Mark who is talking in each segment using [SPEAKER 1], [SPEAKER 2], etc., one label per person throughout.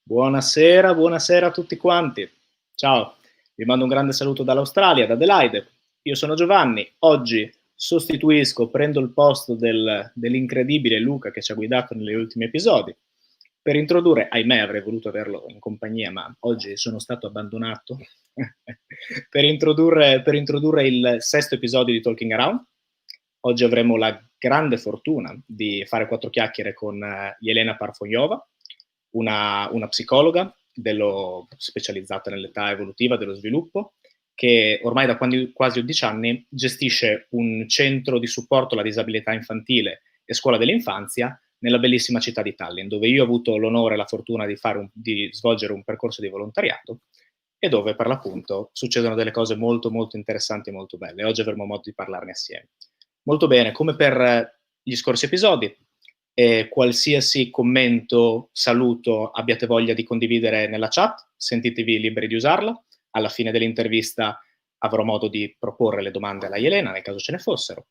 [SPEAKER 1] Buonasera, buonasera a tutti quanti. Ciao, vi mando un grande saluto dall'Australia, da Adelaide. Io sono Giovanni, oggi sostituisco, prendo il posto dell'incredibile Luca che ci ha guidato negli ultimi episodi per introdurre, ahimè avrei voluto averlo in compagnia, ma oggi sono stato abbandonato, per introdurre il sesto episodio di Talking Around. Oggi avremo la grande fortuna di fare quattro chiacchiere con Jelena Parfjonova, una psicologa specializzata nell'età evolutiva, dello sviluppo, che ormai da quasi 11 anni gestisce un centro di supporto alla disabilità infantile e scuola dell'infanzia nella bellissima città di Tallinn, dove io ho avuto l'onore e la fortuna di svolgere un percorso di volontariato e dove per l'appunto succedono delle cose molto molto interessanti e molto belle. Oggi avremo modo di parlarne assieme. Molto bene, come per gli scorsi episodi, qualsiasi commento, saluto abbiate voglia di condividere nella chat, sentitevi liberi di usarla. Alla fine dell'intervista avrò modo di proporre le domande alla Jelena, nel caso ce ne fossero.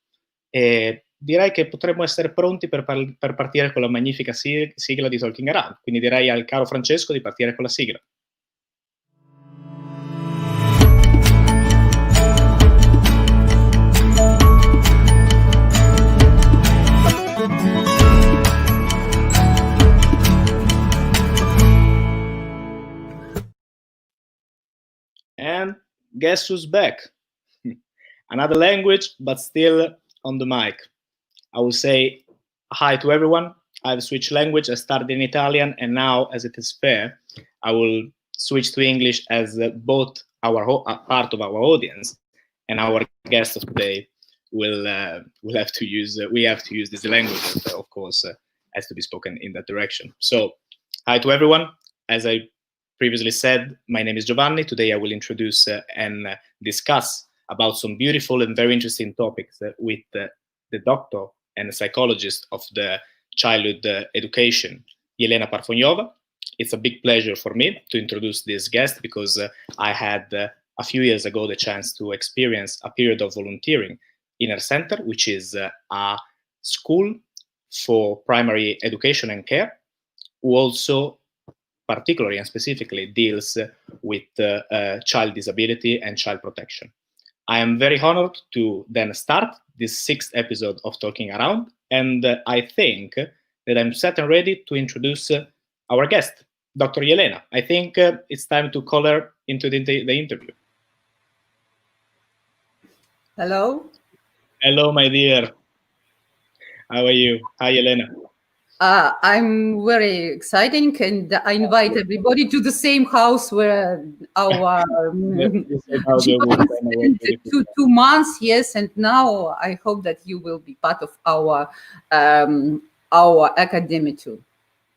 [SPEAKER 1] E direi che potremmo essere pronti per partire con la magnifica sigla di Talking Around. Quindi direi al caro Francesco di partire con la sigla. And guess who's back? Another language, but still on the mic. I will say hi to everyone. I've switched language. I started in Italian, and now, as it is fair, I will switch to English as both part of our audience and our guests of today will have to use. We have to use this language, that, of course, has to be spoken in that direction. So, hi to everyone. As I previously said, my name is Giovanni. Today I will introduce and discuss about some beautiful and very interesting topics with the doctor and the psychologist of the childhood education, Jelena Parfjonova. It's a big pleasure for me to introduce this guest because I had a few years ago the chance to experience a period of volunteering in her center, which is a school for primary education and care, who also particularly and specifically deals with child disability and child protection. I am very honored to then start this sixth episode of Talking Around, and I think that I'm set and ready to introduce our guest, Dr. Jelena. I think it's time to call her into the interview.
[SPEAKER 2] Hello.
[SPEAKER 1] Hello, my dear. How are you? Hi, Jelena.
[SPEAKER 2] I'm very exciting, and I invite everybody to the same house where our spent 2 months. Yes, and now I hope that you will be part of our academy too.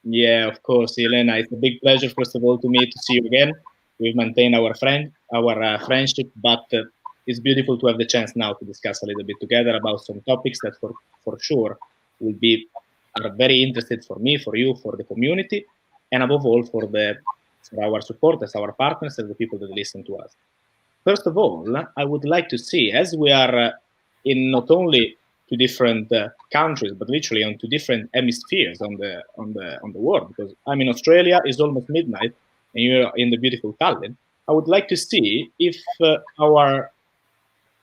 [SPEAKER 1] Yeah, of course, Jelena. It's a big pleasure, first of all, to me to see you again. We've maintained our friendship, but it's beautiful to have the chance now to discuss a little bit together about some topics that for sure are very interested for me, for you, for the community, and above all for our supporters, our partners, and the people that listen to us. First of all, I would like to see, as we are in not only 2 different countries, but literally on 2 different hemispheres on the world, because I'm in Australia, it's almost midnight, and you're in the beautiful Tallinn. I would like to see if our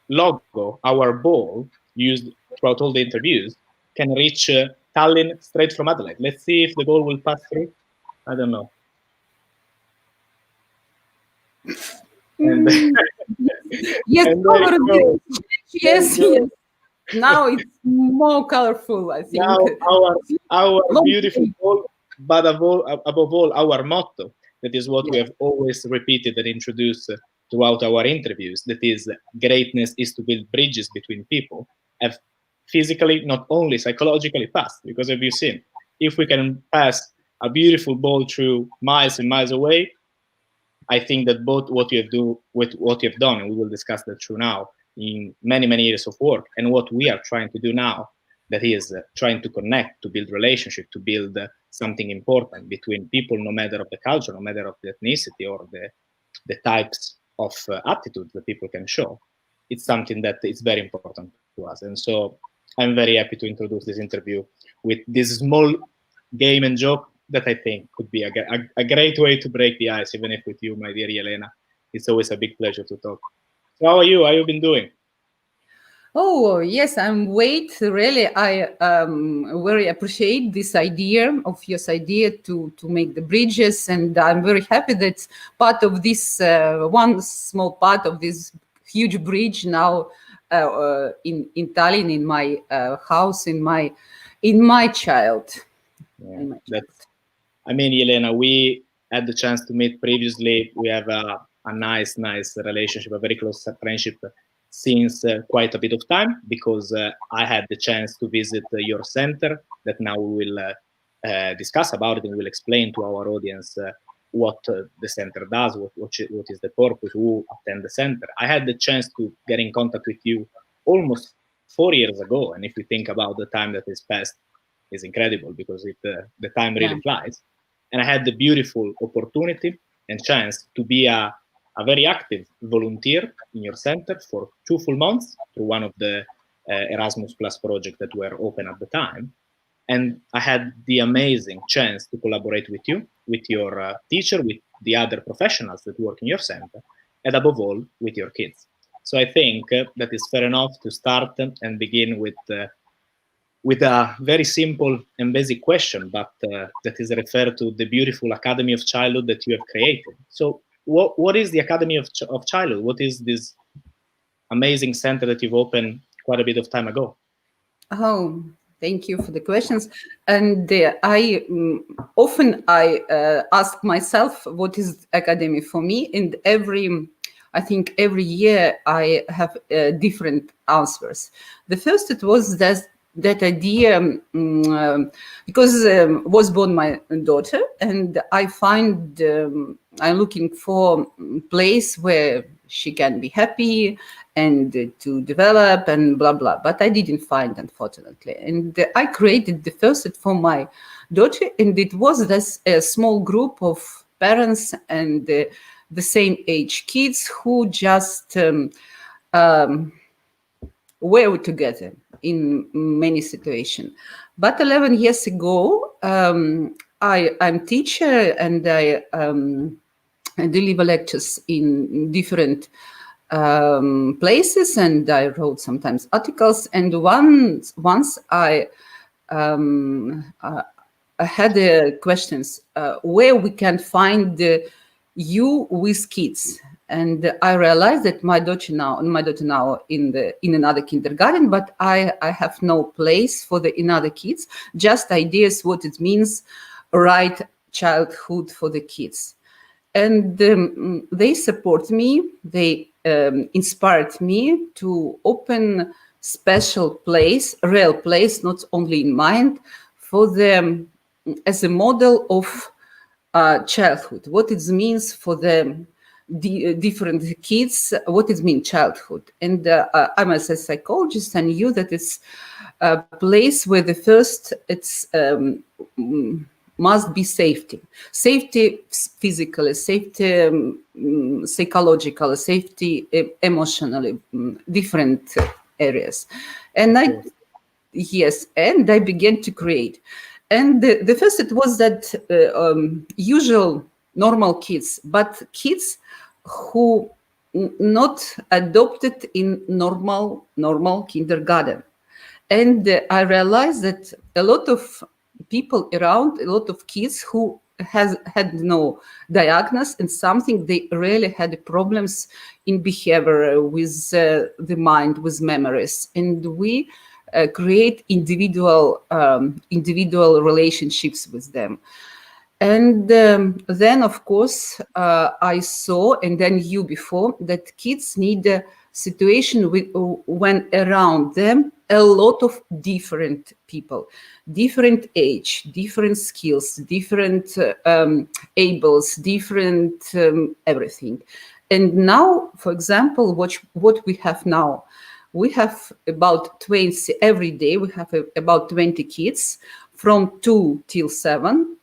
[SPEAKER 1] logo, our ball, used throughout all the interviews, can reach Tallinn straight from Adelaide. Let's see if the ball will pass through. I don't know.
[SPEAKER 2] Yes, yes. Now it's more colorful, I think.
[SPEAKER 1] Now our beautiful ball, but above all, our motto. That is what we have always repeated and introduced throughout our interviews. That is, greatness is to build bridges between people. Have physically, not only psychologically passed, because as you've seen, if we can pass a beautiful ball through miles and miles away, I think that both what you have done, and we will discuss that through now, in many, many years of work, and what we are trying to do now, that is trying to connect, to build relationship, to build something important between people, no matter of the culture, no matter of the ethnicity or the types of attitudes that people can show. It's something that is very important to us. And so I'm very happy to introduce this interview with this small game and joke that I think could be a great way to break the ice, even if with you, my dear Jelena, it's always a big pleasure to talk. So how are you? How you been doing?
[SPEAKER 2] Oh, yes, I'm wait. Really, I very appreciate this idea of your idea to make the bridges, and I'm very happy that part of this one small part of this huge bridge now in Tallinn, in my house, in my child.
[SPEAKER 1] Yeah,
[SPEAKER 2] In my
[SPEAKER 1] that's. I mean, Jelena, we had the chance to meet previously. We have a nice relationship, a very close friendship since quite a bit of time, because I had the chance to visit your center that now we will discuss about it, and we'll explain to our audience what the center does, what is the purpose, who attend the center. I had the chance to get in contact with you almost 4 years ago, and if you think about the time that has passed, is incredible, because the time really flies. And I had the beautiful opportunity and chance to be a very active volunteer in your center for 2 full months through one of the Erasmus Plus projects that were open at the time. And I had the amazing chance to collaborate with you, with your teacher, with the other professionals that work in your center, and above all, with your kids. So I think that it's fair enough to start and begin with a very simple and basic question, but that is referred to the beautiful Academy of Childhood that you have created. So what is the Academy of Childhood? What is this amazing center that you've opened quite a bit of time ago?
[SPEAKER 2] Oh, thank you for the questions. And I often ask myself, what is Academy for me? And I think every year I have different answers. The first, it was that idea because was born my daughter, and I find I'm looking for a place where she can be happy and to develop and blah blah, but I didn't find, unfortunately. And I created the first for my daughter, and it was this a small group of parents and the same age kids who just were together in many situations. But 11 years ago, I'm teacher, and I deliver lectures in different places, and I wrote sometimes articles. And once I had questions where we can find you with kids. And I realized that my daughter now in another kindergarten, but I have no place for the another kids. Just ideas what it means, right childhood for the kids, and they support me. They inspired me to open special place, real place, not only in mind, for them as a model of childhood. What it means for them. Different kids, what it means childhood. And I'm as a psychologist, and knew that it's a place where the first it's must be safety physically, safety psychological, safety emotionally, different areas. And I began to create. And the first, it was that usual normal kids, but kids who not adopted in normal kindergarten. And I realized that a lot of people around, a lot of kids who had no diagnosis and something, they really had problems in behavior, with the mind, with memories. And we create individual relationships with them. And then, of course, I saw, and then you before, that kids need a situation when around them a lot of different people, different age, different skills, different ables, different everything. And now, for example, what we have now, we have about 20 every day. We have about 20 kids from 2 till 7.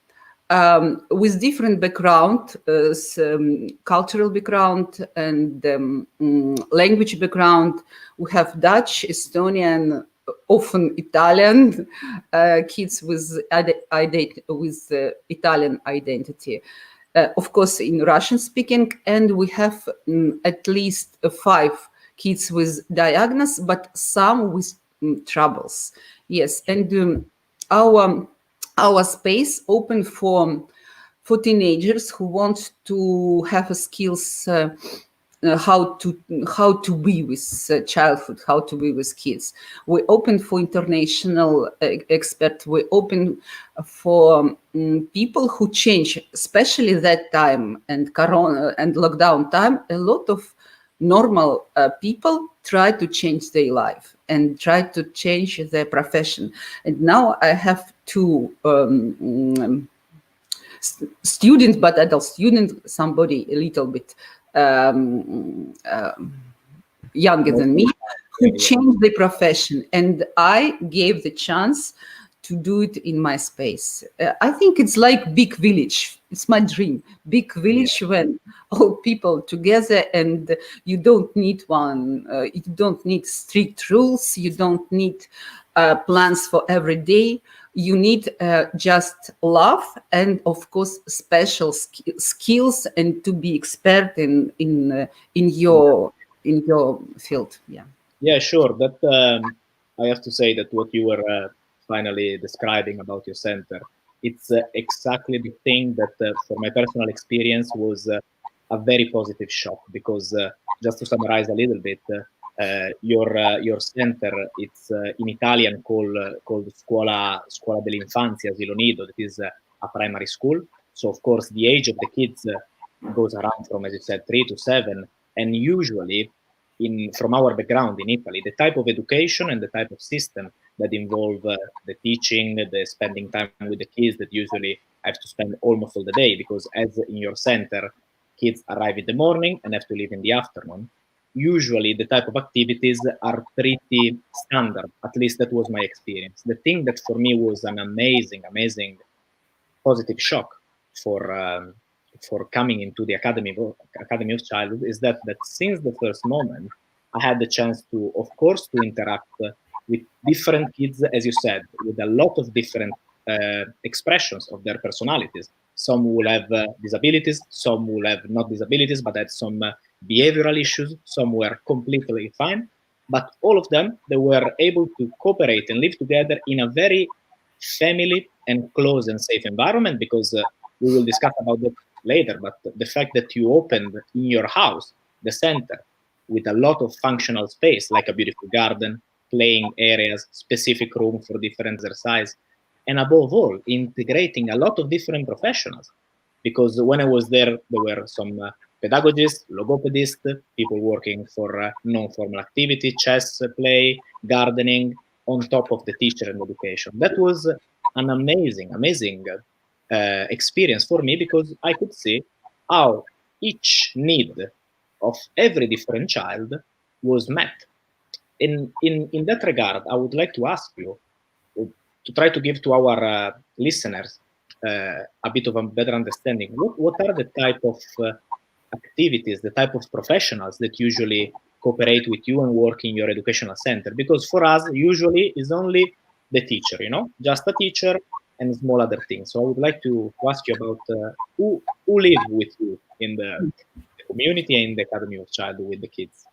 [SPEAKER 2] With different background, cultural background and language background. We have Dutch, Estonian, often Italian kids with Italian identity. Of course, in Russian speaking, and we have at least 5 kids with diagnosis, but some with troubles. Yes, and our space open for teenagers who want to have skills how to be with childhood, how to be with kids. We open for international experts. We open for people who change, especially that time and Corona and lockdown time. A lot of normal people try to change their life and try to change their profession. And now I have 2 students, but adult student, somebody a little bit younger than me, who changed the profession, and I gave the chance to do it in my space. I think it's like big village. It's my dream. Big village when all people together, and you don't need you don't need strict rules. You don't need plans for every day. You need just love and, of course, special skills, and to be expert in your field.
[SPEAKER 1] Yeah, sure. But I have to say that what you were finally describing about your center, it's exactly the thing that, for my personal experience, was a very positive shock. Because just to summarize a little bit, your center, it's in Italian called scuola dell'infanzia, asilo nido. That is a primary school. So of course the age of the kids goes around from, as you said, 3 to 7, and usually from our background in Italy, the type of education and the type of system that involve the teaching, the spending time with the kids, that usually have to spend almost all the day, because as in your center, kids arrive in the morning and have to leave in the afternoon. Usually the type of activities are pretty standard. At least that was my experience. The thing that for me was an amazing positive shock for coming into the Academy of Childhood is that since the first moment I had the chance to, of course, to interact with different kids, as you said, with a lot of different expressions of their personalities. Some will have disabilities, some will have not disabilities, but had some behavioral issues. Some were completely fine, but all of them, they were able to cooperate and live together in a very family and close and safe environment, because we will discuss about that later, but the fact that you opened in your house the center with a lot of functional space, like a beautiful garden, playing areas, specific room for different exercise, and above all, integrating a lot of different professionals. Because when I was there were some pedagogists, logopedists, people working for non-formal activity, chess play, gardening, on top of the teacher and education. That was an amazing experience for me, because I could see how each need of every different child was met. In that regard, I would like to ask you to try to give to our listeners a bit of a better understanding. What are the type of activities, the type of professionals that usually cooperate with you and work in your educational center? Because for us, usually is only the teacher, just a teacher and small other things. So I would like to ask you about who live with you in the community and in the Academy of Childhood with the kids.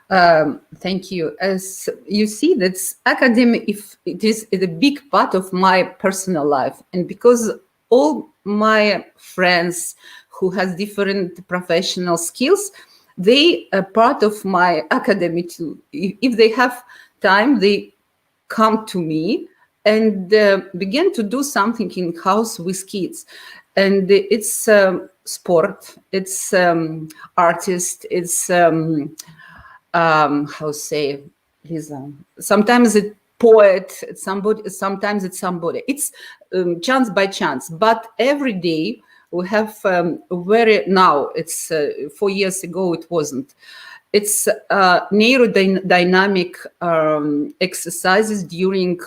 [SPEAKER 2] Thank you. As you see, that's Academy, if it is a big part of my personal life, and because all my friends who has different professional skills, they are part of my Academy too. If they have time, they come to me and begin to do something in house with kids. And it's sport, it's artist, it's how say, he's sometimes it's poet, it's somebody, sometimes it's somebody. It's chance by chance, but every day we have now it's 4 years ago it wasn't. It's neurodynamic exercises during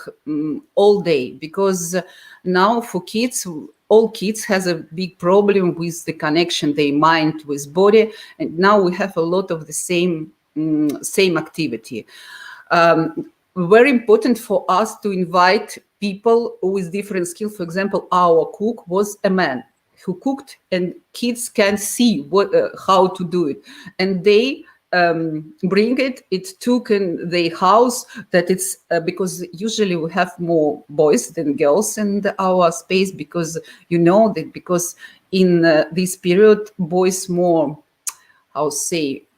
[SPEAKER 2] all day, because now for kids, all kids has a big problem with the connection, their mind with body, and now we have a lot of the same activity. very important for us to invite people with different skills. For example, our cook was a man who cooked, and kids can see how to do it, and they bring it. It took in the house that it's because usually we have more boys than girls in our space, because because in this period boys more,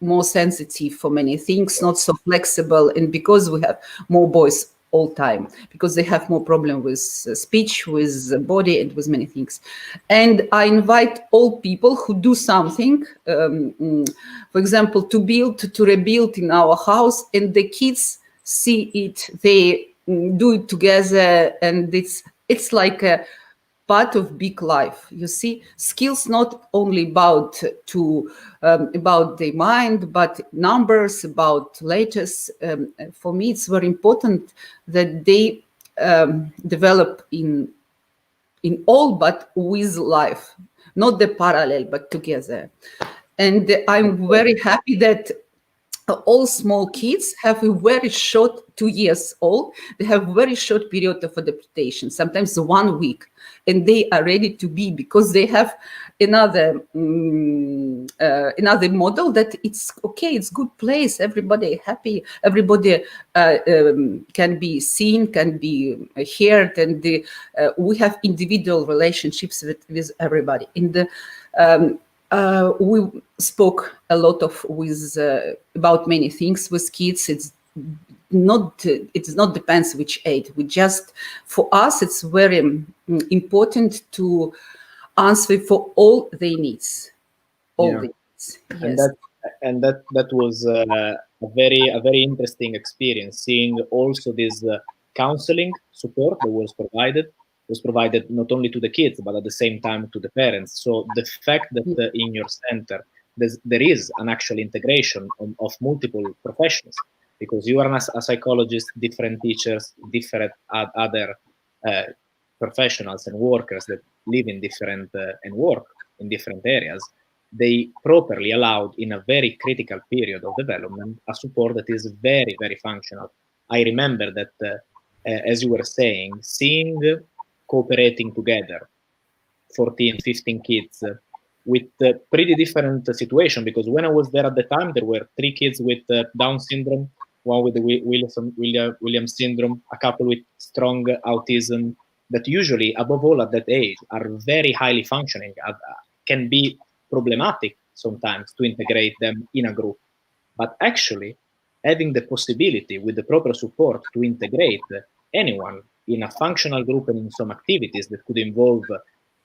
[SPEAKER 2] more sensitive for many things, not so flexible, and because we have more boys all time, because they have more problem with speech, with body, and with many things. And I invite all people who do something, for example, to rebuild in our house, and the kids see it, they do it together, and it's like a part of big life. You see, skills not only about the mind, but numbers, about letters. For me, it's very important that they develop in all, but with life, not the parallel, but together. And I'm very happy that all small kids have a very short, 2 years old, they have very short period of adaptation, sometimes 1 week, and they are ready to be, because they have another model that it's okay, it's good place, everybody happy, everybody can be seen, can be heard, and we have individual relationships with everybody. In the we spoke a lot about many things with kids. It not depends which age. For us, it's very important to answer for all their needs. All the needs. Yes.
[SPEAKER 1] And that was a very interesting experience, seeing also this counseling support that was provided not only to the kids, but at the same time to the parents. So the fact that in your center there is an actual integration of multiple professions, because you are a psychologist, different teachers, different other professionals and workers that live in different and work in different areas, they properly allowed in a very critical period of development a support that is very, very functional. I remember that, as you were saying, seeing cooperating together 14, 15 kids with pretty different situation, because when I was there at the time, there were 3 kids with Down syndrome, one with the Williams syndrome, a couple with strong autism, that usually, above all at that age, are very highly functioning, can be problematic sometimes to integrate them in a group. But actually, having the possibility with the proper support to integrate anyone in a functional group and in some activities that could involve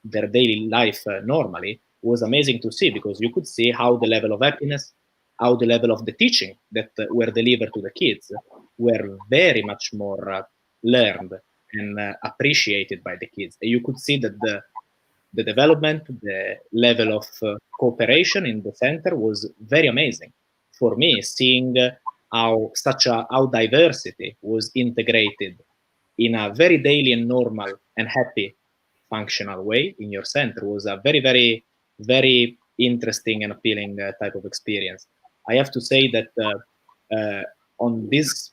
[SPEAKER 1] their daily life normally was amazing to see, because you could see how the level of happiness, how the level of the teaching that were delivered to the kids were very much more learned and appreciated by the kids. And you could see that the development, the level of cooperation in the center was very amazing. For me, seeing how diversity was integrated in a very daily and normal and happy functional way in your center was a very, very, very interesting and appealing type of experience. I have to say that on this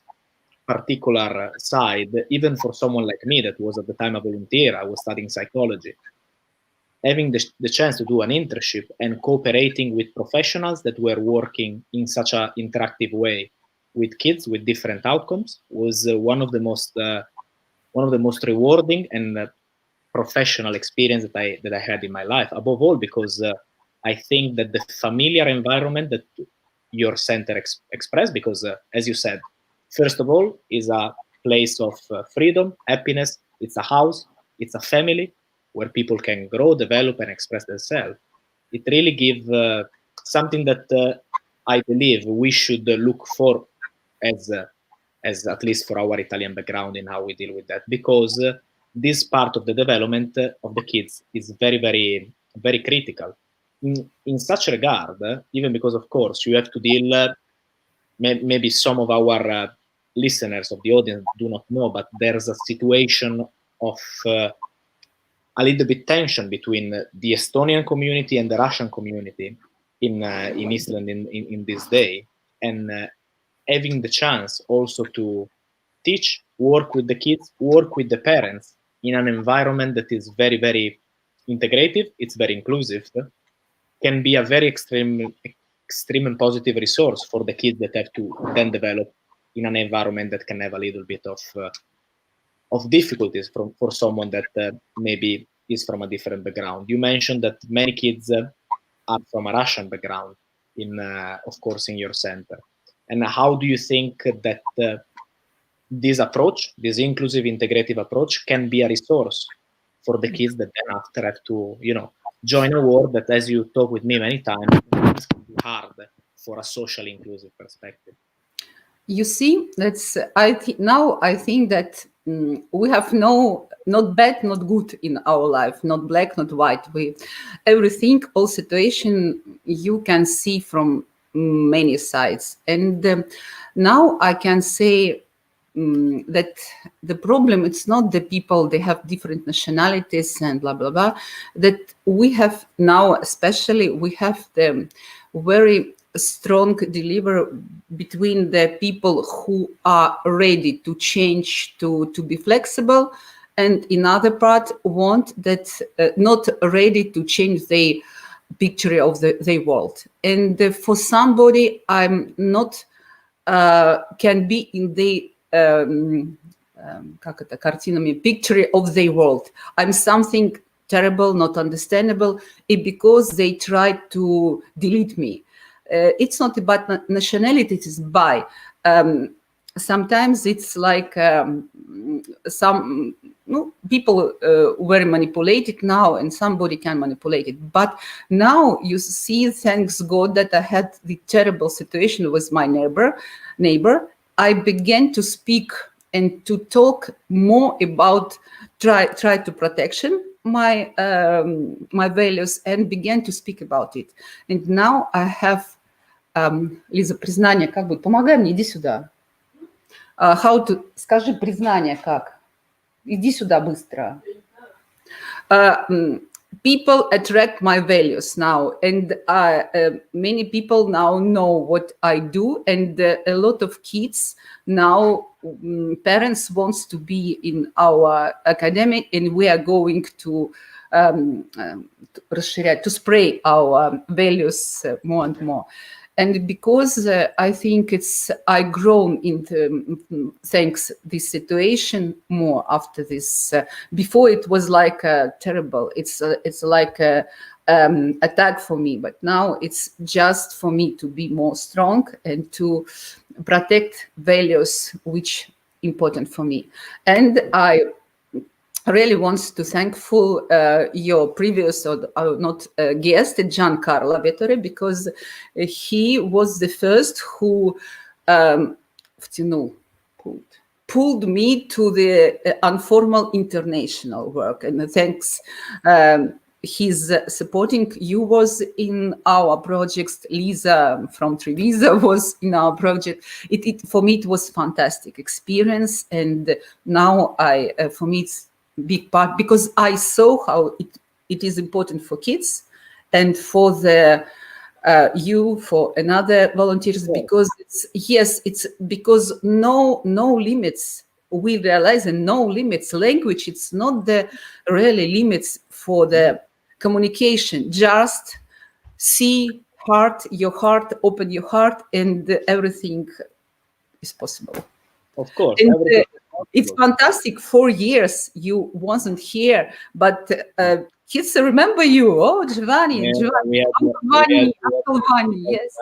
[SPEAKER 1] particular side, even for someone like me that was at the time a volunteer, I was studying psychology, having the chance to do an internship and cooperating with professionals that were working in such an interactive way with kids with different outcomes was one of the most rewarding and professional experience that I had in my life. Above all, because I think that the familiar environment that your center expressed, because as you said, first of all, is a place of freedom, happiness. It's a house, it's a family where people can grow, develop, and express themselves. It really gives something that I believe we should look for as at least for our Italian background in how we deal with that, because this part of the development of the kids is very, very, very critical. In such regard, even because, of course, you have to deal, maybe some of our listeners of the audience do not know, but there's a situation of a little bit tension between the Estonian community and the Russian community in Iceland in this day, and having the chance also to teach, work with the kids, work with the parents in an environment that is very, very integrative, it's very inclusive, can be a very extreme and positive resource for the kids that have to then develop in an environment that can have a little bit of difficulties for someone that maybe is from a different background. You mentioned that many kids are from a Russian background, of course, in your center. And how do you think that this approach, this inclusive, integrative approach, can be a resource for the kids that then after have to, join a world that, as you talk with me many times, can be hard for a social inclusive perspective?
[SPEAKER 2] You see, now I think that we have not bad, not good in our life, not black, not white. Everything, all situation you can see from many sides. And now I can say that the problem, it's not the people, they have different nationalities and blah, blah, blah. That we have now, especially, we have the very strong deliver between the people who are ready to change, to be flexible, and in other part want that not ready to change their picture of their world. And for somebody, I'm not can be in the picture of their world. I'm something terrible, not understandable, because they try to delete me. It's not about nationality, it is by. Sometimes it's like some people were manipulated now, and somebody can manipulate it. But now you see, thanks God, that I had the terrible situation with my neighbor. I began to speak and to talk more about try to protection my values, and began to speak about it. And now I have Лиза, признание как будет? Помогай мне, иди сюда. Скажи признание как? Иди сюда быстро. People attract my values now, and many people now know what I do, and a lot of kids now, parents wants to be in our academy, and we are going to spread our values more and more. And because I think I grown into thanks this situation more after this. Before it was like terrible. It's like a attack for me. But now it's just for me to be more strong and to protect values which important for me. And I really wants to thankful your previous guest, Giancarlo Vettore, because he was the first who pulled me to the informal international work. And thanks his supporting you was in our projects. Lisa from Treviso was in our project. For me, it was fantastic experience. And now for me, it's big part, because I saw how it is important for kids and for the for another volunteers, because it's because no limits. We realize, and no limits. Language, it's not the really limits for the communication. Just see your heart, open your heart, and everything is possible.
[SPEAKER 1] Of course.
[SPEAKER 2] And, it's fantastic. 4 years you wasn't here, but kids remember you. Oh, Giovanni, Uncle Vanni, yes.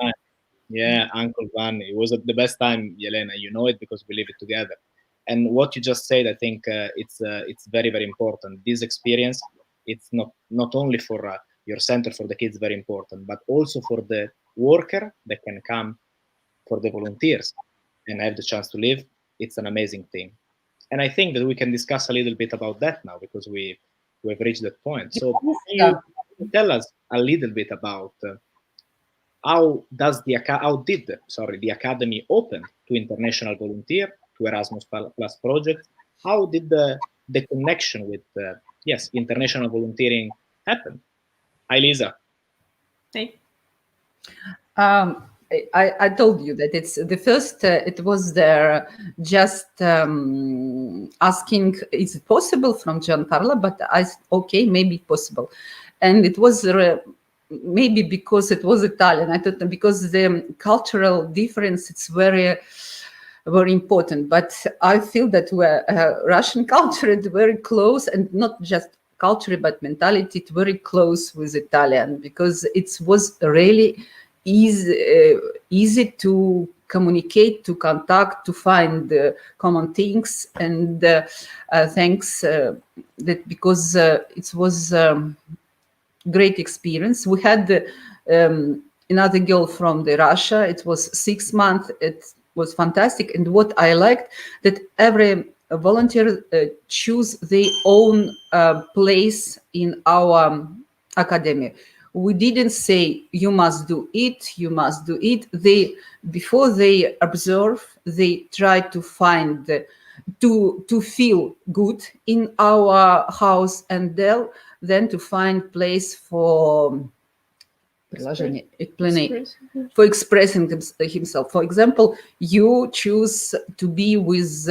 [SPEAKER 1] Yeah, Uncle Vanni. It was the best time, Jelena. You know it because we live it together. And what you just said, I think it's very, very important. This experience, it's not only for your center for the kids, very important, but also for the worker that can come, for the volunteers and have the chance to live. It's an amazing thing. And I think that we can discuss a little bit about that now, because we've reached that point. So can you tell us a little bit about how did the Academy open to international volunteer, to Erasmus Plus project? How did the connection with international volunteering happen? Hi, Lisa.
[SPEAKER 3] Hey.
[SPEAKER 2] I told you that it's the first. It was there just asking, is it possible from Giancarlo? But I said, okay, maybe possible, and it was maybe because it was Italian. I thought because the cultural difference it's very important. But I feel that Russian culture is very close, and not just culture but mentality. It's very close with Italian because it was really easy to communicate, to contact, to find common things, and thanks that because it was great experience. We had another girl from the Russia. It was 6 months. It was fantastic, and what I liked that every volunteer choose their own place in our academy. We didn't say you must do it, you must do it. They before they observe, they try to find to feel good in our house, and then to find place for expressing himself. For example, you choose to be with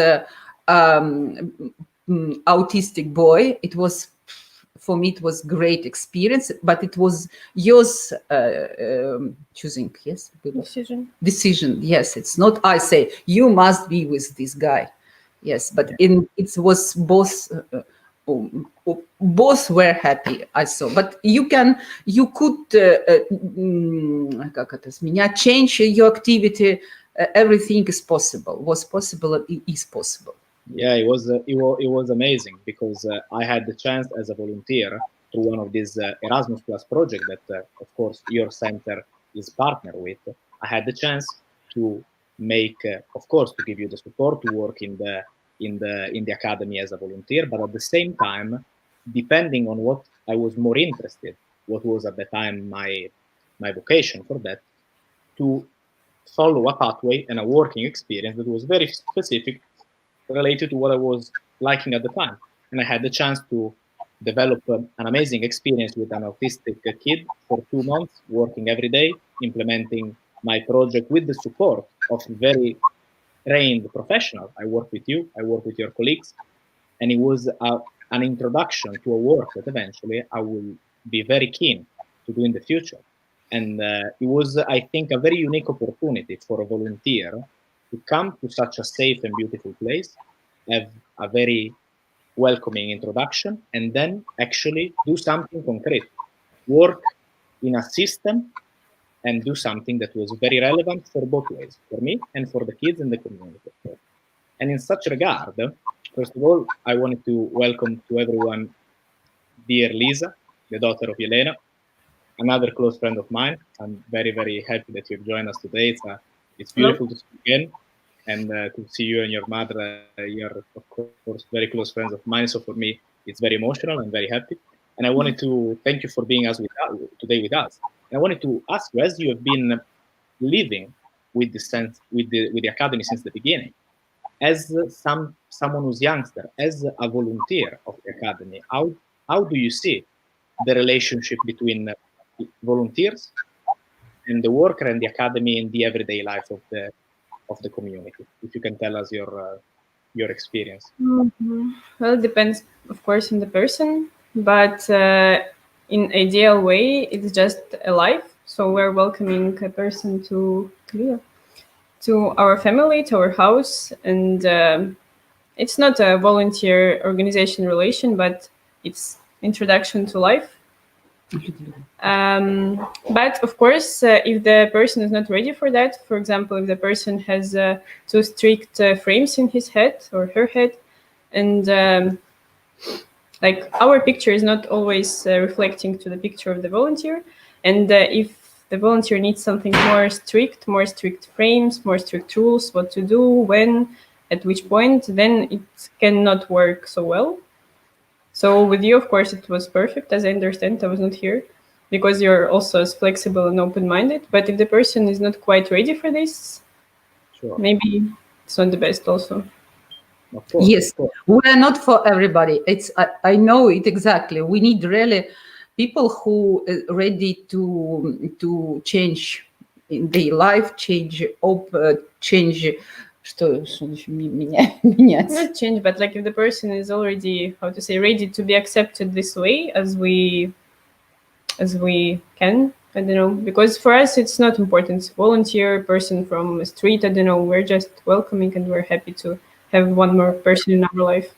[SPEAKER 2] autistic boy. It was, for me, it was great experience, but it was yours choosing. Yes, decision. Yes, it's not I say you must be with this guy. Yes, but it was both. Both were happy, I saw. But you could change your activity. Everything is possible. Was possible. It is possible.
[SPEAKER 1] Yeah, it was amazing because I had the chance as a volunteer through one of these Erasmus Plus project that, of course, your center is partner with. I had the chance to make, of course, to give you the support to work in the academy as a volunteer, but at the same time, depending on what I was more interested, what was at the time my vocation for that, to follow a pathway and a working experience that was very specific, related to what I was liking at the time. And I had the chance to develop an amazing experience with an autistic kid for 2 months, working every day, implementing my project with the support of very trained professional. I work with you, I work with your colleagues, and it was an introduction to a work that eventually I will be very keen to do in the future. And it was, I think, a very unique opportunity for a volunteer to come to such a safe and beautiful place, have a very welcoming introduction, and then actually do something concrete, work in a system and do something that was very relevant for both ways, for me and for the kids in the community. And in such regard, first of all, I wanted to welcome to everyone dear Lisa, the daughter of Jelena, another close friend of mine. I'm very, very happy that you've joined us today. It's beautiful to see you again, and to see you and your mother. You're, of course, very close friends of mine. So for me, it's very emotional. I'm very happy. And I wanted to thank you for being today with us. And I wanted to ask you, as you have been living with the academy since the beginning, as someone who's youngster, as a volunteer of the academy, how do you see the relationship between volunteers and the worker and the academy in the everyday life of the community? If you can tell us your experience.
[SPEAKER 3] Mm-hmm. Well, it depends, of course, on the person, but in ideal way, it's just a life. So we're welcoming a person to our family, to our house, and it's not a volunteer organization relation, but it's introduction to life. But of course, if the person is not ready for that, for example, if the person has too strict frames in his head or her head, and like our picture is not always reflecting to the picture of the volunteer, and if the volunteer needs something more strict frames, more strict rules, what to do, when, at which point, then it cannot work so well. So with you, of course, it was perfect. As I understand, I was not here because you're also as flexible and open-minded. But if the person is not quite ready for this,
[SPEAKER 1] sure,
[SPEAKER 3] maybe it's not the best also.
[SPEAKER 1] Of course,
[SPEAKER 2] yes,
[SPEAKER 1] of course.
[SPEAKER 2] We are not for everybody. I know it exactly. We need really people who are ready to change in their life, change, change. Что значит менять?
[SPEAKER 3] Not change, but like if the person is already, how to say, ready to be accepted this way as we can, I don't know, because for us it's not important. Volunteer, person from a street, I don't know, we're just welcoming and we're happy to have one more person in our life.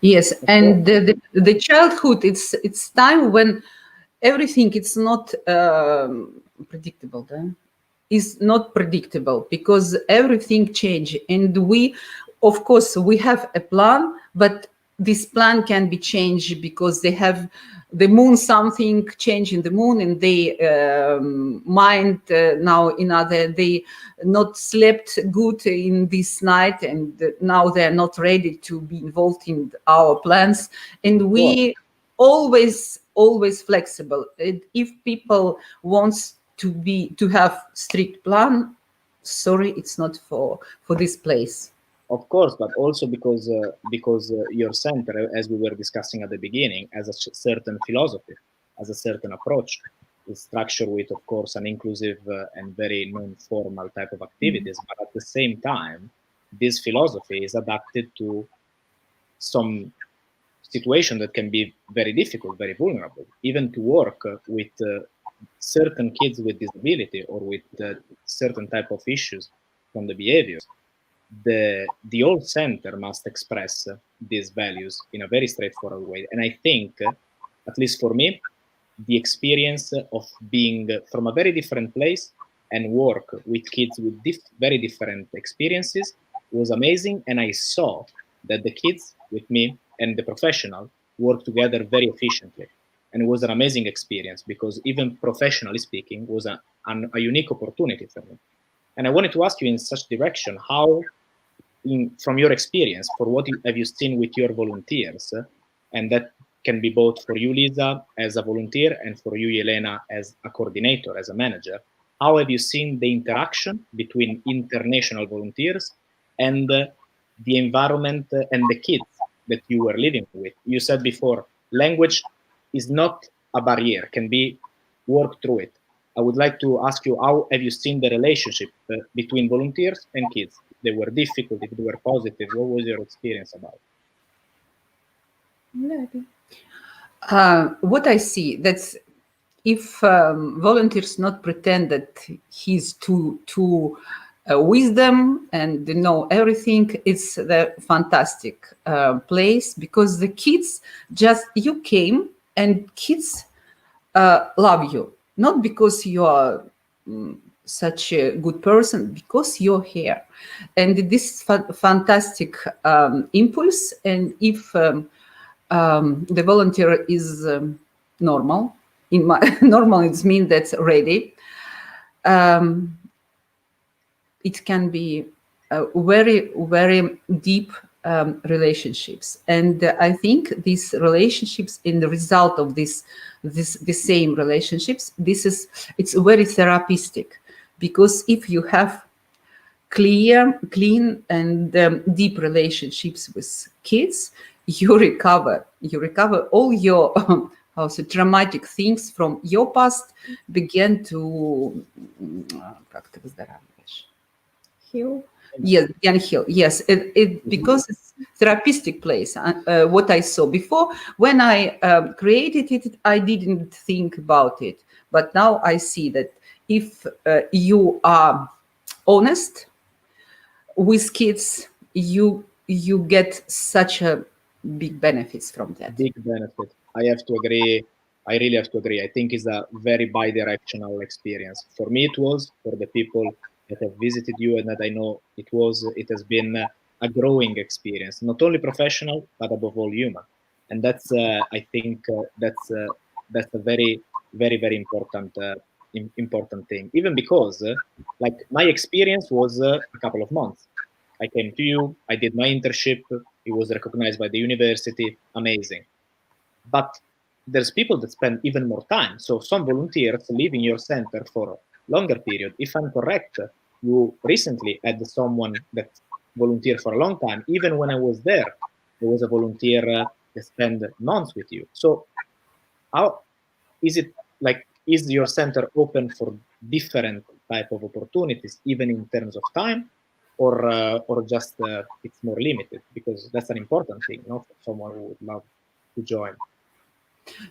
[SPEAKER 2] Yes, and the childhood, it's time when everything it's not predictable. Is not predictable because everything change, and we, of course, we have a plan, but this plan can be changed because they have the moon, something change in the moon, and they mind now in other, they not slept good in this night, and now they're not ready to be involved in our plans, and we always flexible. If people wants to have strict plan, sorry, it's not for this place.
[SPEAKER 1] Of course, but also because your center, as we were discussing at the beginning, has a certain philosophy, has a certain approach. It's structured with, of course, an inclusive and very non-formal type of activities, but at the same time, this philosophy is adapted to some situation that can be very difficult, very vulnerable, even to work with certain kids with disability or with certain type of issues from the behaviors. The whole center must express these values in a very straightforward way. And I think, at least for me, the experience of being from a very different place and work with kids with very different experiences was amazing. And I saw that the kids with me and the professional work together very efficiently. And it was an amazing experience because even professionally speaking was a unique opportunity for me. And I wanted to ask you in such direction, how, from your experience, for what have you seen with your volunteers, and that can be both for you, Lisa, as a volunteer, and for you, Jelena, as a coordinator, as a manager, how have you seen the interaction between international volunteers and the environment and the kids that you were living with? You said before, language is not a barrier, can be worked through it. I would like to ask you, how have you seen the relationship between volunteers and kids? If they were difficult, if they were positive, what was your experience about?
[SPEAKER 2] What I see, that's if volunteers not pretend that he's too wisdom and know everything, it's the fantastic place, because the kids just, you came and kids love you, not because you are such a good person, because you're here, and this fantastic impulse. And if the volunteer is normal, in my normal, it means that's ready. It can be very, very deep relationships, and I think these relationships, in the result of the same relationships, it's very therapeutic, because if you have clean and deep relationships with kids, you recover all your also traumatic things from your past, begin to
[SPEAKER 3] Heal.
[SPEAKER 2] Yes, can heal. Yes, because it's therapeutic place. What I saw before, when I created it, I didn't think about it, but now I see that if you are honest with kids, you get such a big benefits from that.
[SPEAKER 1] Big benefit. I have to agree. I really have to agree. I think it's a very bi-directional experience. For me, it was. For the people that have visited you and that I know, it has been a growing experience, not only professional, but above all human. And that's, I think, that's a very, very, very important important thing. Even because, like, my experience was a couple of months. I came to you, I did my internship, it was recognized by the university, amazing. But there's people that spend even more time. So some volunteers live in your center for a longer period. If I'm correct, you recently had someone that volunteered for a long time. Even when I was there was a volunteer that spent months with you. So how is it, like, is your center open for different type of opportunities, even in terms of time, or just it's more limited? Because that's an important thing, no, for someone who would love to join.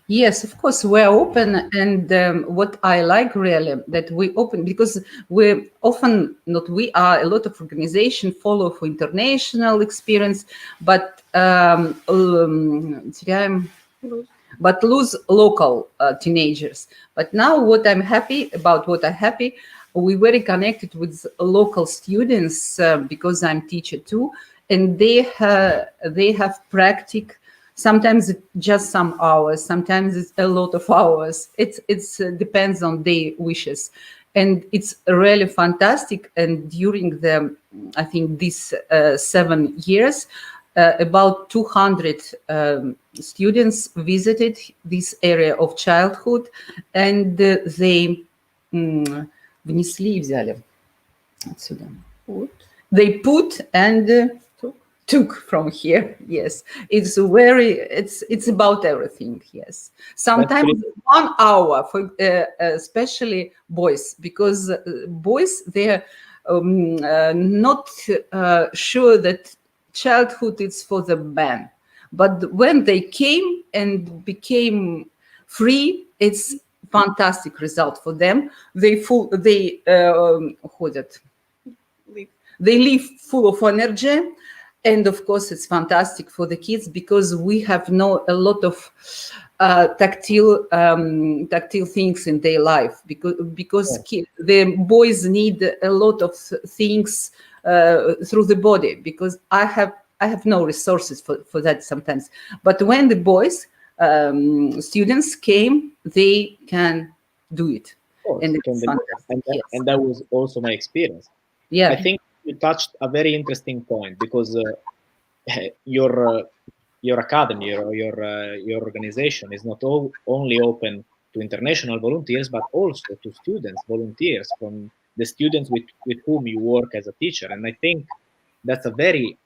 [SPEAKER 2] Yes, of course, we're open. And what I like really that we open, because we often, not we are, a lot of organizations follow for international experience, but lose local teenagers. But now what I'm happy, we very connected with local students because I'm teacher too, and they have practice. Sometimes it's just some hours, sometimes it's a lot of hours. It's depends on their wishes, and it's really fantastic. And during I think these 7 years, about 200 students visited this area of childhood, and they взяли отсюда. They put and took from here. Yes, it's about everything. Yes, sometimes 1 hour for especially boys, because boys, they're not sure that childhood is for the man, but when they came and became free, it's fantastic result for them. They live full of energy. And of course, it's fantastic for the kids because we have a lot of tactile things in their life, because the boys need a lot of things through the body, because I have no resources for that sometimes. But when the boys students came, they can do it.
[SPEAKER 1] And that was also my experience. Yeah, I think you touched a very interesting point, because your academy or your organization is not only open to international volunteers, but also to students, volunteers from the students with whom you work as a teacher. And I think that's a very,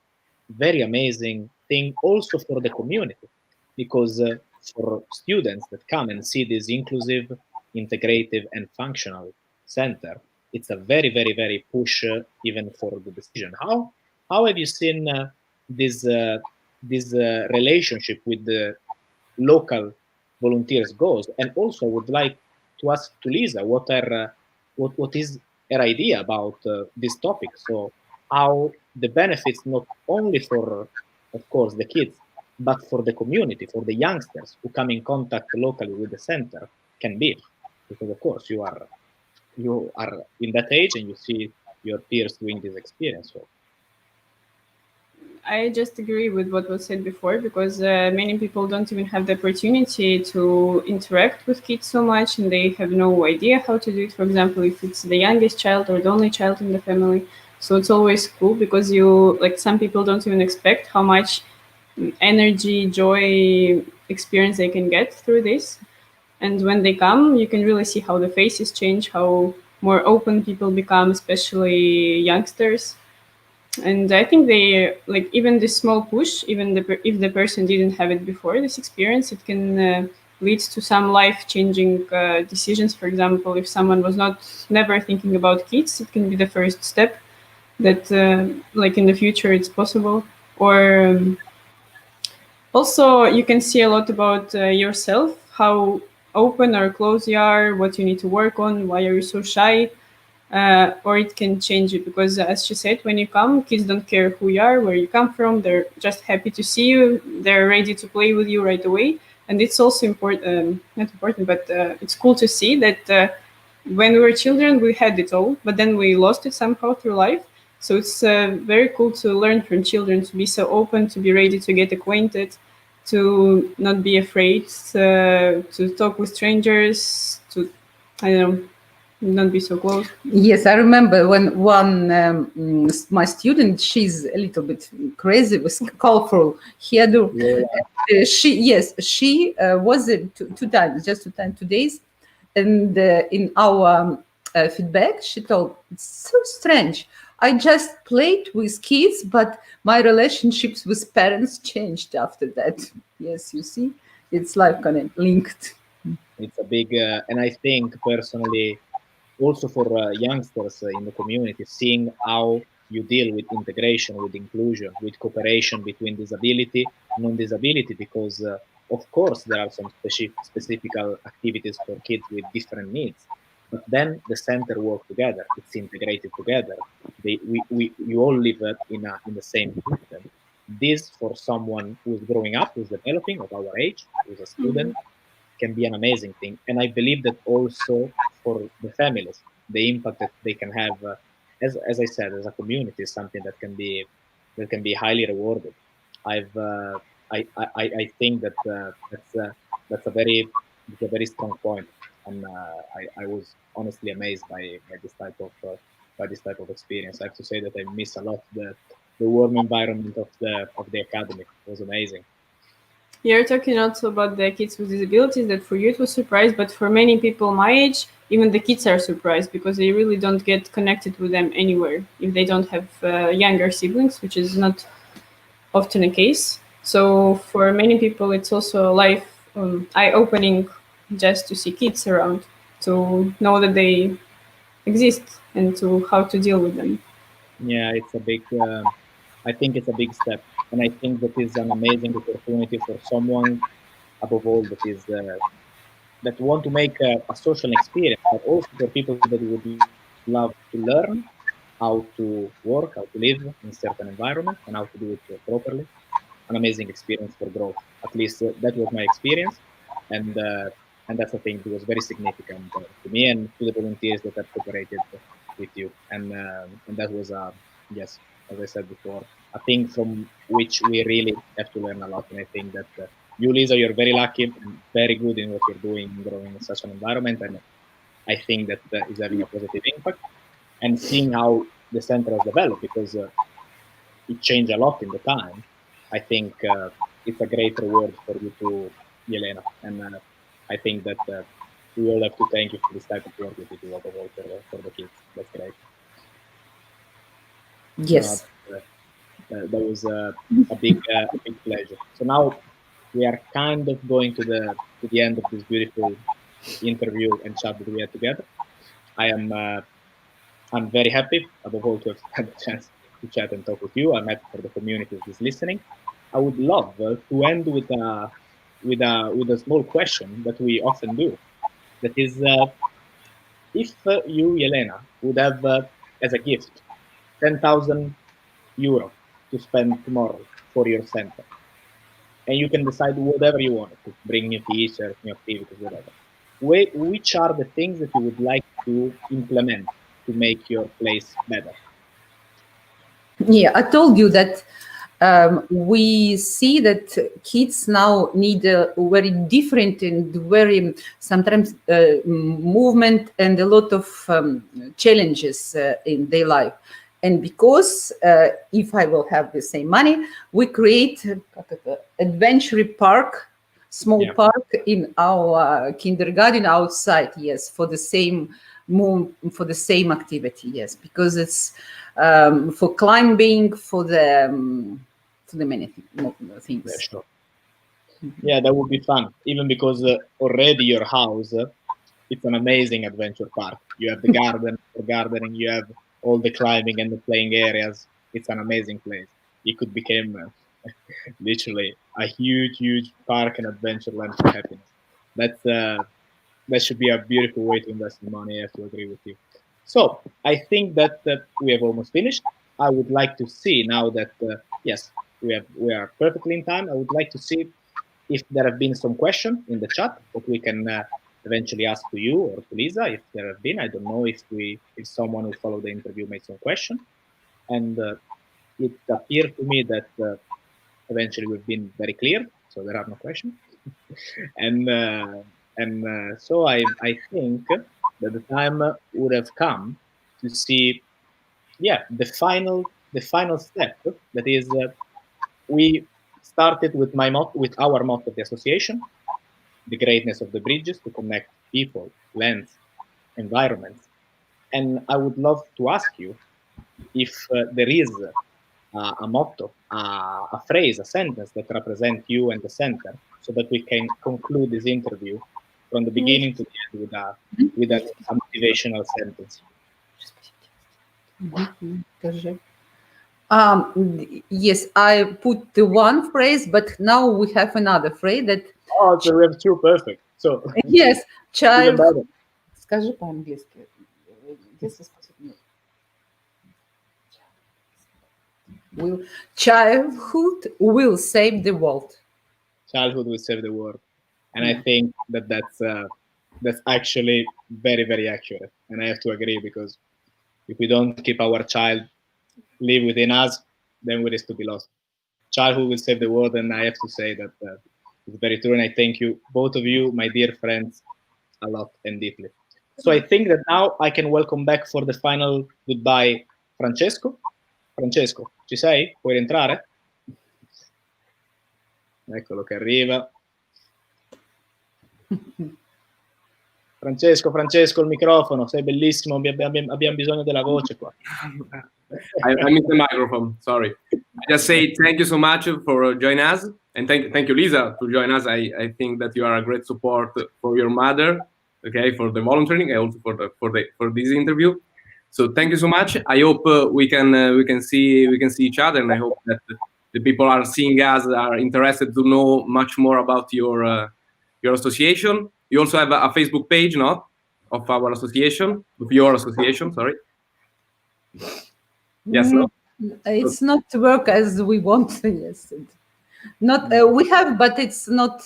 [SPEAKER 1] very amazing thing also for the community, because for students that come and see this inclusive, integrative, and functional center, it's a very, very, very push even for the decision. How have you seen this relationship with the local volunteers goes? And also would like to ask to Lisa what is her idea about this topic. So how the benefits not only for, of course, the kids, but for the community, for the youngsters who come in contact locally with the center can be, because of course you are in that age and you see your peers doing this experience. So
[SPEAKER 3] I just agree with what was said before, because many people don't even have the opportunity to interact with kids so much, and they have no idea how to do it. For example, if it's the youngest child or the only child in the family. So it's always cool, because some people don't even expect how much energy, joy, experience they can get through this. And when they come, you can really see how the faces change, how more open people become, especially youngsters. And I think they even this small push, even if the person didn't have it before this experience, it can lead to some life-changing decisions. For example, if someone was never thinking about kids, it can be the first step that in the future it's possible. Or also you can see a lot about yourself, how open or closed you are, what you need to work on, why are you so shy. Or it can change it, because as she said, when you come, kids don't care who you are, where you come from. They're just happy to see you. They're ready to play with you right away. And it's also important, not important, but it's cool to see that when we were children, we had it all, but then we lost it somehow through life. So it's very cool to learn from children, to be so open, to be ready to get acquainted, to not be afraid, to talk with strangers, to, I don't know, not be so close.
[SPEAKER 2] Yes, I remember when my student, she's a little bit crazy with colorful hairdo. Yeah. She was 2 times, just 2 days. And in our feedback, she told, it's so strange. I just played with kids, but my relationships with parents changed after that. Yes, you see, it's linked.
[SPEAKER 1] It's a big, and I think personally, also for youngsters in the community, seeing how you deal with integration, with inclusion, with cooperation between disability, non-disability, because of course there are some specific activities for kids with different needs, but then the center work together, it's integrated together. You all live in the same system. This, for someone who's growing up, who's developing, of our age, who's a student, can be an amazing thing. And I believe that also for the families, the impact that they can have, as I said, as a community, is something that can be highly rewarded. I've I think that that's a very strong point, and I was honestly amazed by this type of experience. I have to say that I miss a lot the warm environment of the academy. It was amazing.
[SPEAKER 3] You're talking also about the kids with disabilities, that for you it was surprise, but for many people my age, even the kids are surprised because they really don't get connected with them anywhere if they don't have younger siblings, which is not often a case. So for many people, it's also a life eye-opening just to see kids around, to know that they exist and to how to deal with them.
[SPEAKER 1] Yeah, it's a big. I think it's a big step, and I think that is an amazing opportunity for someone, above all, that want to make a social experience, but also for people that would love to learn how to work, how to live in certain environments, and how to do it properly. An amazing experience for growth. At least that was my experience, and uh, and that's I think it was very significant to me and to the volunteers that have cooperated with you. And that was yes, as I said before, a thing from which we really have to learn a lot. And I think that you, Lisa, you're very lucky and very good in what you're doing, growing in such an environment, and I think that is having a positive impact. And seeing how the center has developed, because it changed a lot in the time. I think it's a great reward for you too, Jelena. And I think that we all have to thank you for this type of work that you do above all for the kids. That's great. No,
[SPEAKER 2] Yes.
[SPEAKER 1] that was a big pleasure. So now we are kind of going to the end of this beautiful interview and chat that we had together. I am I'm very happy above all to have had the chance to chat and talk with you. I'm happy for the community that is listening. I would love to end with a small question that we often do. That is, if you, Jelena, would have as a gift 10,000 euro to spend tomorrow for your center, and you can decide whatever you want to bring, new teachers, new activities, whatever. Which are the things that you would like to implement to make your place better?
[SPEAKER 2] Yeah, I told you that we see that kids now need a very different and very sometimes movement and a lot of challenges in their life. And because if I will have the same money, we create adventure park, small park in our kindergarten outside. Yes, for the same for the same activity. Yes, because it's for climbing, for the many things.
[SPEAKER 1] Yeah, sure. Yeah, that would be fun. Even because already your house, it's an amazing adventure park. You have the garden for gardening. You have all the climbing and the playing areas. It's an amazing place. It could become literally a huge park and adventure land for happiness. That's that should be a beautiful way to invest in money. I have to agree with you. So I think that we have almost finished. I would like to see now that yes, we are perfectly in time. I would like to see if there have been some questions in the chat that we can eventually ask to you or to Lisa. If there have been, I don't know if someone who followed the interview made some question, and it appeared to me that eventually we've been very clear, so there are no questions. and so I think that the time would have come to see, yeah, the final step. That is, we started with with our motto of the association, the greatness of the bridges to connect people, lands, environments. And I would love to ask you if there is a motto, a phrase, a sentence that represents you and the center, so that we can conclude this interview from the beginning to the end with a motivational sentence.
[SPEAKER 2] Yes, I put the one phrase, but now we have another phrase that.
[SPEAKER 1] Oh, so we have two, perfect. So
[SPEAKER 2] Yes,
[SPEAKER 1] even
[SPEAKER 2] child.
[SPEAKER 1] better.
[SPEAKER 2] Скажи по-английски. Childhood will save the world.
[SPEAKER 1] Childhood will save the world, and I think that's actually very, very accurate, and I have to agree, because if we don't keep our child live within us, then we risk to be lost. Childhood will save the world, and I have to say that it's very true, and I thank you, both of you, my dear friends, a lot and deeply. So I think that now I can welcome back for the final goodbye Francesco. Francesco, ci sei? Puoi entrare? Eccolo che arriva. Francesco, il microfono, sei bellissimo, abbiamo bisogno della voce qua.
[SPEAKER 4] I missed the microphone, sorry. I just say thank you so much for joining us, and thank you, Lisa, to join us. I think that you are a great support for your mother, okay, for the volunteering, and also for this interview. So thank you so much. I hope we can see each other, and I hope that the people are seeing us are interested to know much more about your association. You also have a Facebook page, no, of our association, of your association. Sorry. Yes. No?
[SPEAKER 2] It's not work as we want. Yes, not we have, but it's not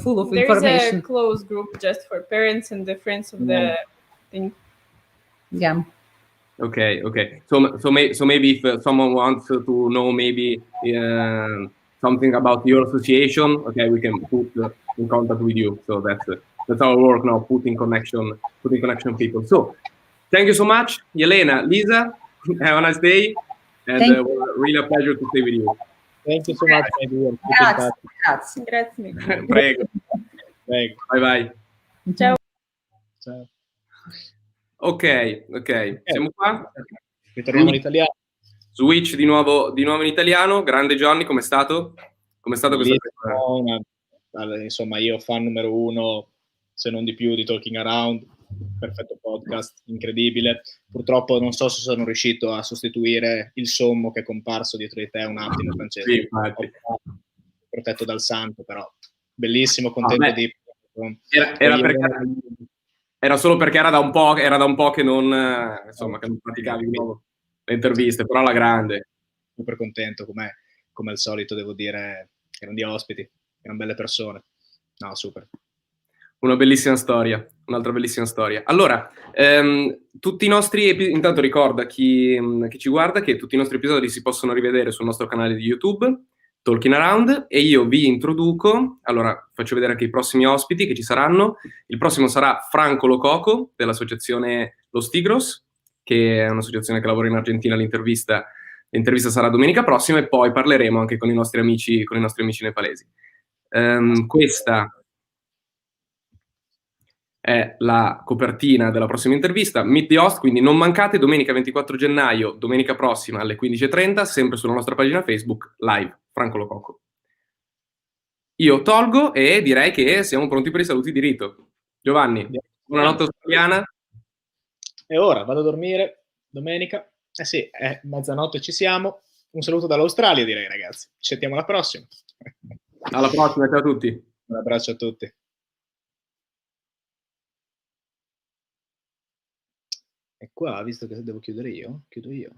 [SPEAKER 2] full of
[SPEAKER 3] There
[SPEAKER 2] information.
[SPEAKER 3] is a closed group just for parents and the friends of the thing.
[SPEAKER 2] Yeah.
[SPEAKER 4] Okay. So maybe if someone wants to know maybe something about your association, okay, we can put in contact with you. So that's our work now, putting connection people. So thank you so much, Jelena, Lisa. Have a nice day, and really a pleasure to stay with you.
[SPEAKER 1] Thank you so much, my dear.
[SPEAKER 2] Grazie.
[SPEAKER 3] Grazie.
[SPEAKER 4] Prego.
[SPEAKER 1] Prego.
[SPEAKER 4] Bye bye.
[SPEAKER 3] Ciao.
[SPEAKER 1] Ciao.
[SPEAKER 4] Ok, siamo qua.
[SPEAKER 1] Ritorniamo in italiano.
[SPEAKER 4] Switch di nuovo in italiano. Grande Johnny, com'è stato? Com'è stato questa
[SPEAKER 1] Insomma, io fan numero 1, se non di più, di Talking Around. Perfetto podcast, incredibile. Purtroppo non so se sono riuscito a sostituire il sommo che è comparso dietro di te un attimo, Francesco.
[SPEAKER 4] Sì, infatti.
[SPEAKER 1] Protetto dal santo, però bellissimo, contento di...
[SPEAKER 4] Era solo perché era da un po' che non praticavi le interviste, però alla grande.
[SPEAKER 1] Super contento, come al solito devo dire, erano di ospiti, erano belle persone. No, super.
[SPEAKER 4] Una bellissima storia, un'altra bellissima storia. Allora, tutti i nostri intanto ricorda chi ci guarda che tutti i nostri episodi si possono rivedere sul nostro canale di YouTube, Talking Around, e io vi introduco, allora faccio vedere anche i prossimi ospiti che ci saranno. Il prossimo sarà Franco Lococo dell'associazione Los Tigros, che è un'associazione che lavora in Argentina. L'intervista sarà domenica prossima, e poi parleremo anche con i nostri amici nepalesi. Questa è la copertina della prossima intervista. Meet the host, quindi non mancate, domenica 24 gennaio, domenica prossima alle 15:30, sempre sulla nostra pagina Facebook, live, Franco Lococo. Io tolgo e direi che siamo pronti per i saluti di rito. Giovanni, buonanotte australiana.
[SPEAKER 1] E ora vado a dormire, domenica. Eh sì, è mezzanotte, ci siamo. Un saluto dall'Australia, direi, ragazzi. Ci sentiamo alla prossima.
[SPEAKER 4] Alla prossima, ciao a tutti.
[SPEAKER 1] Un abbraccio a tutti. E qua, visto che devo chiudere io, chiudo io.